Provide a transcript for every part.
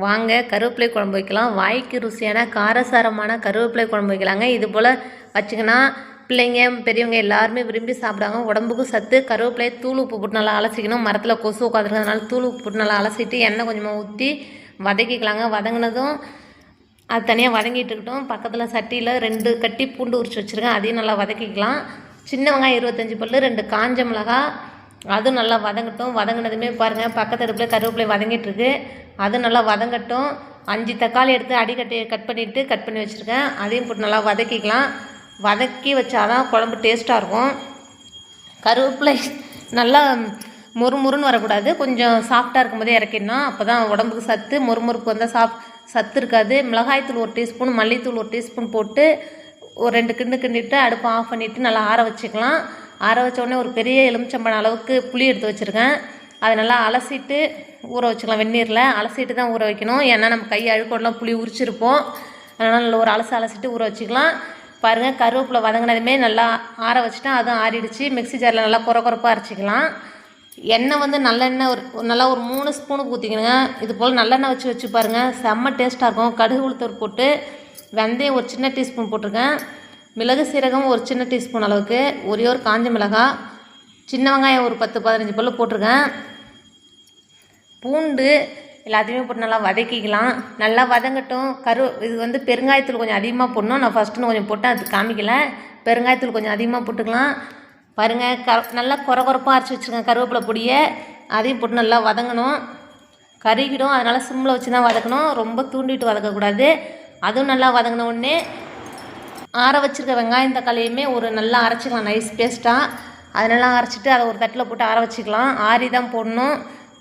வாங்க கருவேப்பிலை குழம்பு வைக்கலாம். வாய்க்கு ருசியான காரசாரமான கருவேப்பிலை குழம்பு வைக்கலாங்க. இது போல் வச்சிங்கன்னா பிள்ளைங்க பெரியவங்க எல்லாருமே விரும்பி சாப்பிடுவாங்க. உடம்புக்கும் சத்து. கருவேப்பிலையை தூள் உப்பு போட்டு நல்லா அலசிக்கணும். மரத்தில் கொசு உட்காந்துருக்கிறதுனால தூள் உப்பு போட்டு நல்லா அலசிட்டு எண்ணெய் கொஞ்சமாக ஊற்றி வதக்கிக்கலாங்க. வதங்கினதும் அது தனியாக வதங்கிட்டு இருக்கட்டும். பக்கத்தில் சட்டியில் 2 கட்டி பூண்டு உரிச்சு வச்சுருக்கேன். அதையும் நல்லா வதக்கிக்கலாம். சின்ன வெங்காயம் 25 பல், 2 காஞ்ச மிளகா, அதுவும் நல்லா வதங்கட்டும். வதங்கினதுமே பாருங்கள் பக்கத்து அடுப்பில் கருவேப்பிலை வதங்கிட்டுருக்கு. அது நல்லா வதங்கட்டும். 5 தக்காளி எடுத்து அடிக்கட்டி கட் பண்ணி வச்சுருக்கேன். அதையும் போட்டு நல்லா வதக்கிக்கலாம். வதக்கி வச்சாதான் குழம்பு டேஸ்ட்டாக இருக்கும். கருவேப்பிலை நல்லா முறுமுறுன்னு வரக்கூடாது. கொஞ்சம் சாஃப்டாக இருக்கும்போதே இறக்கிடணும். அப்போ தான் உடம்புக்கு சத்து. முறுமுறுப்பு வந்தால் சத்து இருக்காது. மிளகாய்த்தூள் 1 டீஸ்பூன், மல்லித்தூள் 1 டீஸ்பூன் போட்டு ஒரு 2 கிண்டிட்டு அடுப்பை ஆஃப் பண்ணிவிட்டு நல்லா ஆற வச்சுக்கலாம். ஆற வச்ச உடனே ஒரு பெரிய எலுமிச்சம்பழம் அளவுக்கு புளி எடுத்து வச்சுருக்கேன். அதை நல்லா அலசிட்டு ஊற வச்சுக்கலாம். வெந்நீரில் அலசிட்டு தான் ஊற வைக்கணும். ஏன்னா நம்ம கை அழுக்கோடலாம் புளி உரிச்சிருப்போம். அதனால் நல்லா ஒரு அலசிட்டு ஊற வச்சுக்கலாம். பாருங்கள் கருவேப்பிலை வதங்கினதுமே நல்லா ஆற வச்சுட்டா அதுவும் ஆறிடுச்சு. மிக்ஸி ஜாரில் நல்லா குறப்பாக அரைச்சிக்கலாம். எண்ணெய் வந்து நல்லெண்ணெய் நல்லா ஒரு 3 ஸ்பூனுக்கு ஊற்றிக்கணுங்க. இது போல் நல்லெண்ணெய் வச்சு பாருங்கள், செம்ம டேஸ்ட்டாக இருக்கும். கடுகு உளுத்தூர் போட்டு வெந்தயம் ஒரு சின்ன டீஸ்பூன் போட்டிருக்கேன். மிளகு சீரகம் ஒரு சின்ன டீஸ்பூன் அளவுக்கு, ஒரே ஒரு காஞ்ச மிளகாய், சின்ன வெங்காயம் ஒரு 10-15 பல் போட்டிருக்கேன். பூண்டு எல்லாத்தையுமே போட்டு நல்லா வதக்கிக்கலாம். நல்லா வதங்கட்டும். இது வந்து பெருங்காயத்தூள் கொஞ்சம் அதிகமாக போடணும். நான் ஃபஸ்ட்டுன்னு கொஞ்சம் போட்டேன், அது காமிக்கல. பெருங்காயத்தூள் கொஞ்சம் அதிகமாக போட்டுக்கலாம். பாருங்கள் நல்லா குறப்பாக அரைச்சி வச்சுருக்கேன் கருவேப்பிலை பொடியை. அதையும் போட்டு நல்லா வதங்கணும். கருகிடும், அதனால் சிம்மில் வச்சு தான் வதக்கணும். ரொம்ப தூண்டிட்டு வதக்கக்கூடாது. அதுவும் நல்லா வதங்கின உடனே ஆற வச்சுருக்க வெங்காயம் தக்காளியுமே ஒரு நல்லா அரைச்சிக்கலாம் நைஸ் பேஸ்ட்டாக. அதை நல்லா அரைச்சிட்டு அதை ஒரு தட்டில் போட்டு ஆற வச்சுக்கலாம். ஆறி தான் போடணும்.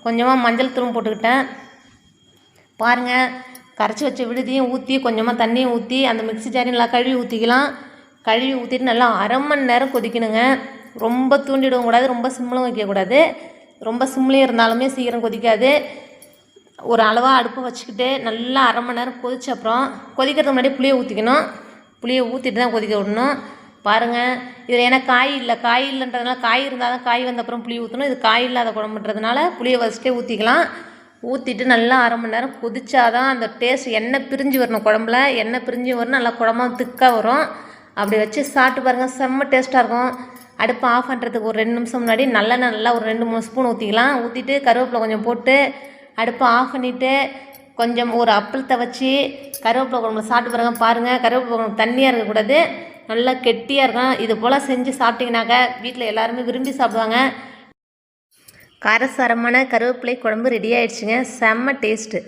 கொஞ்சமாக மஞ்சள் தூளும் போட்டுக்கிட்டேன். பாருங்கள் கரைச்சி வச்ச விடுதியும் ஊற்றி கொஞ்சமாக தண்ணியும் ஊற்றி அந்த மிக்ஸி ஜாரையும் நல்லா கழுவி ஊற்றிக்கலாம். கழுவி ஊற்றிட்டு நல்லா அரை மணி நேரம் கொதிக்கணுங்க. ரொம்ப தூண்டிடவும் கூடாது, ரொம்ப சிம்மிலும் வைக்கக்கூடாது. ரொம்ப சிம்லேயும் இருந்தாலுமே சீக்கிரம் கொதிக்காது. ஒரு அளவாக அடுப்பை வச்சுக்கிட்டு நல்லா அரை மணி நேரம் கொதிச்ச அப்புறம் கொதிக்கிறதுக்கு முன்னாடி புளியை ஊற்றிக்கணும். புளியை ஊற்றிட்டு தான் கொதிக்க விடணும். பாருங்கள் இதில் ஏன்னா காய் இல்லைன்றதுனால, காய் இருந்தால் தான் காய் வந்த அப்புறம் புளி ஊற்றணும். இது காய் இல்லாத குழம்புன்றதுனால புளியை ஃபஸ்ட்டே ஊற்றிக்கலாம். ஊற்றிட்டு நல்லா அரை மணி நேரம் கொதிச்சாதான் அந்த டேஸ்ட் எண்ணெய் பிரிஞ்சு வரணும். குழம்புல எண்ணெய் பிரிஞ்சு வரணும். நல்லா குழம்பு திக்காக வரும். அப்படி வச்சு சாப்பிட்டு பாருங்கள், செம்ம டேஸ்ட்டாக இருக்கும். அடுப்பை ஆஃப் பண்ணுறதுக்கு ஒரு 2 நிமிஷம் முன்னாடி நல்லெண்ணெய் நல்லா ஒரு 2-3 ஸ்பூன் ஊற்றிக்கலாம். ஊற்றிட்டு கருவேப்பிலை கொஞ்சம் போட்டு அடுப்பை ஆஃப் பண்ணிவிட்டு கொஞ்சம் ஒரு அப்பளத்தை வச்சு கருவேப்பிலை குழம்புல சாப்பிட்டு பாருங்கள். கருவேப்பிலை குழம்பு தண்ணியாக இருக்கக்கூடாது, நல்லா கெட்டியாக இருக்கும். இது போல் செஞ்சு சாப்பிட்டிங்கனாக்க வீட்டில் எல்லாருமே விரும்பி சாப்பிடுவாங்க. காரசாரமான கருவேப்பிலை குழம்பு ரெடி ஆகிடுச்சுங்க. செம்ம டேஸ்ட்டு.